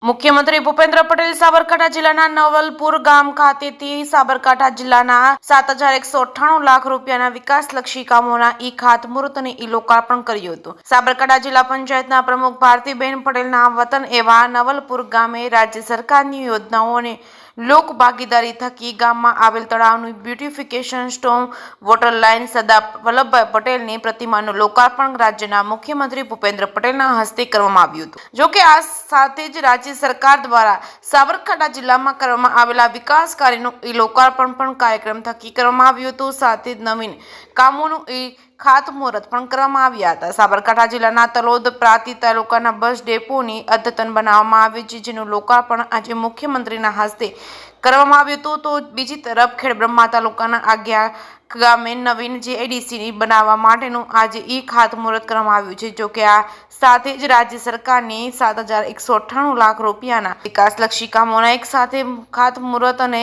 મુખ્યમંત્રી ભૂપેન્દ્ર પટેલ સાબરકાંઠા જિલ્લાના નવલપુર ગામ ખાતેથી સાબરકાંઠા જિલ્લાના 7,198 લાખ રૂપિયાના વિકાસલક્ષી કામોના ઈ ખાતમુહૂર્ત અને ઈ લોકાર્પણ કર્યું હતું। સાબરકાંઠા જિલ્લા પંચાયતના પ્રમુખ ભારતીબેન પટેલના વતન એવા નવલપુર ગામે રાજ્ય સરકારની યોજનાઓ અને લોક ભાગીદારી થકી ગામમાં આવેલ તળાવનું beautification, storm water line, Sardar Vallabhbhai પટેલની પ્રતિમાનું લોકાર્પણ રાજ્યના મુખ્યમંત્રી ભૂપેન્દ્ર પટેલના હસ્તે કરવામાં આવ્યું હતું। જોકે આ સાથે જ રાજ્ય સરકાર દ્વારા સાબરકાંઠા જિલ્લામાં કરવામાં આવેલા વિકાસ કાર્યનું ઈ લોકાર્પણ પણ કાર્યક્રમ થકી કરવામાં આવ્યું હતું। સાથે જ નવીન કામોનું ઈ ખાતમુહૂર્ત પણ કરવામાં આવ્યા હતા। સાબરકાંઠા જિલ્લાના તલોદ પ્રાંતિજ તાલુકાના બસ ડેપોની અદ્યતન બનાવવામાં આવી છે, જેનું લોકાર્પણ આજે મુખ્યમંત્રીના હસ્તે કરવામાં આવ્યું હતું। તો બીજી તરફ ખેડબ્રહ્મા તાલુકાના આગિયા ગામે નવીન JIDC બનાવવા માટેનું આજે ઈ ખાતમુહૂર્ત કરવામાં આવ્યું છે। જોકે આ સાથે જ રાજ્ય સરકારની 7,198 લાખ રૂપિયાના વિકાસલક્ષી કામોના એક સાથે ખાતમુહૂર્ત અને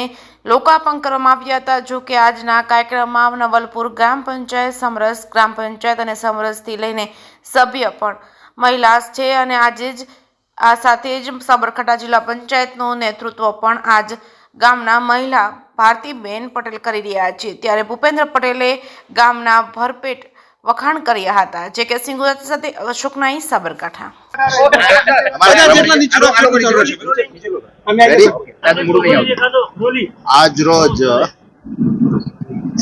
લોકાર્પણ કરવામાં આવ્યા હતા। જોકે આજના કાર્યક્રમમાં નવલપુર ગ્રામ પંચાયત, સમરસ ગ્રામ પંચાયત અને સમરસથી લઈને સભ્ય પણ મહિલા છે અને આજે જ આ સાથે જ સાબરકાંઠા જિલ્લા પંચાયતનું નેતૃત્વ પણ આજ ગામના મહિલા ભારતીબેન પટેલ કરી રહ્યા છે। ત્યારે ભૂપેન્દ્ર પટેલે ગામના ભરપેટ વખાણ કર્યા હતા। જે કે સિંહ સાથે અશોક નાઈ, સાબરકાંઠા। આજ રોજ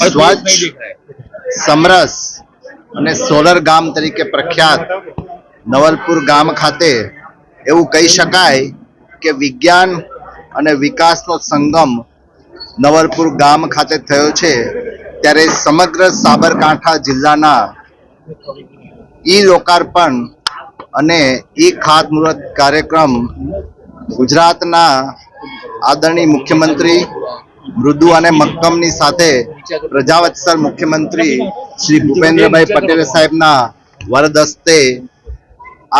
સ્વચ્છ સમરસ અને સોલર ગામ તરીકે પ્રખ્યાત નવલપુર ગામ ખાતે એવું કહી શકાય કે વિજ્ઞાન અને વિકાસનો સંગમ નવલપુર ગામ ખાતે થયો છે। ત્યારે સમગ્ર સાબરકાંઠા જિલ્લાના ઈ લોકાર્પણ અને ઈ ખાતમુહૂર્ત કાર્યક્રમ ગુજરાતના આદરણીય મુખ્યમંત્રી મૃદુ અને મક્કમની સાથે પ્રજાવત્સલ મુખ્યમંત્રી શ્રી ભૂપેન્દ્રભાઈ પટેલ સાહેબના વરદ હસ્તે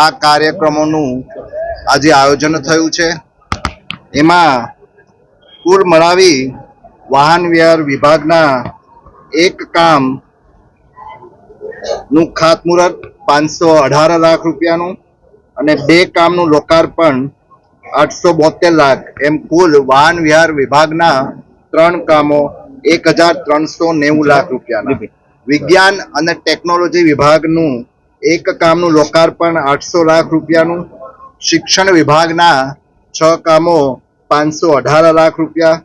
આ કાર્યક્રમોનું આજે આયોજન થયું છે। એમાં કુલ મળાવી વાહન વ્યવહાર વિભાગના એક કામ નું ખાતમુહૂર્ત 518 લાખ રૂપિયાનું અને બે કામનું લોકાર્પણ 872 લાખ, એમ કુલ વાહન વ્યવહાર વિભાગના 3 કામો 1,390 લાખ રૂપિયાના। વિજ્ઞાન અને ટેકનોલોજી વિભાગનું એક કામનું લોકાર્પણ 800 લાખ રૂપિયાનું, શિક્ષણ વિભાગના 6 કામો 518 લાખ રૂપિયા,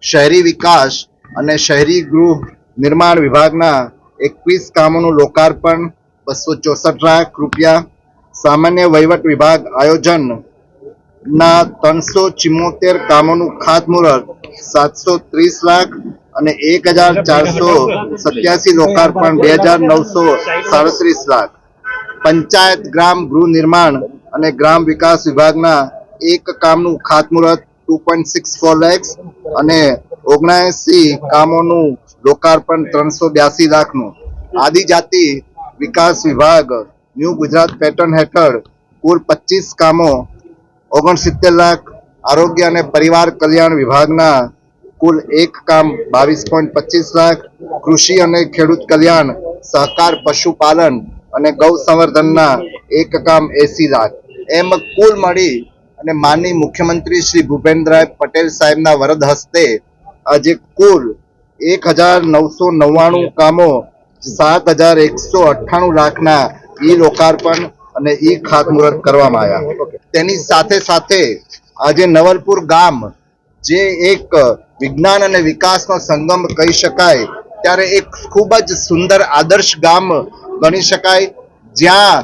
શહેરી વિકાસ અને શહેરી ગૃહ નિર્માણ વિભાગના 21 કામોનું લોકાર્પણ 264 લાખ રૂપિયા, સામાન્ય વહીવટ વિભાગ આયોજન ના 374 કામોનું ખાતમુહૂર્ત 730 લાખ અને 1,487 લોકાર્પણ 2,937 લાખ, પંચાયત ગ્રામ ગૃહ નિર્માણ અને ગ્રામ વિકાસ વિભાગના એક કામનું ખાતમુહૂર્ત 2.64 લાખ અને 79 કામોનું લોકાર્પણ 382 લાખનું, આદિજાતિ વિકાસ વિભાગ ન્યૂ ગુજરાત પેટર્ન હેઠળ કુલ 25 કામો 69 લાખ, આરોગ્ય અને પરિવાર કલ્યાણ વિભાગના કુલ એક કામ 22.25 લાખ, કૃષિ અને ખેડૂત કલ્યાણ, સહકાર પશુપાલન અને ગૌ સંવર્ધનના એક કામ 80 લાખ, એમ કુલ મળી અને માનનીય મુખ્યમંત્રી શ્રી ભૂપેન્દ્રભાઈ પટેલ સાહેબના વરદ હસ્તે આજે કુલ 1,999 કામો 7,198 લાખના ઈ લોકાર્પણ અને ઈ ખાતમુહૂર્ત કરવામાં આવ્યા। તેની સાથે સાથે આજે નવલપુર ગામ જે એક વિજ્ઞાન અને વિકાસનો સંગમ કહી શકાય, ત્યારે એક ખૂબ જ સુંદર આદર્શ ગામ ગણી શકાય, જ્યાં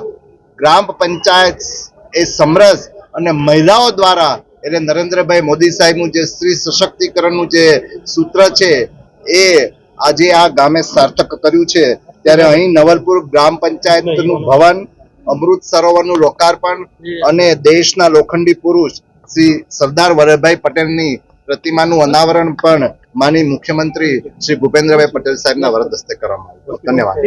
ગ્રામ પંચાયત એ સમરસ અને મહિલાઓ દ્વારા એટલે નરેન્દ્રભાઈ મોદી સાહેબનું જે સ્ત્રી સશક્તિકરણનું જે સૂત્ર છે એ આજે આ ગામે સાર્થક કર્યું છે। ત્યારે અહીં નવલપુર ગ્રામ પંચાયતનું ભવન, અમૃત સરોવરનું લોકાર્પણ અને દેશના લોખંડી પુરુષ શ્રી સરદાર વલ્લભભાઈ પટેલની પ્રતિમાનું અનાવરણ પણ માનનીય મુખ્યમંત્રી શ્રી ભૂપેન્દ્રભાઈ પટેલ સાહેબના વરદ હસ્તે કરવામાં આવ્યું। ધન્યવાદ।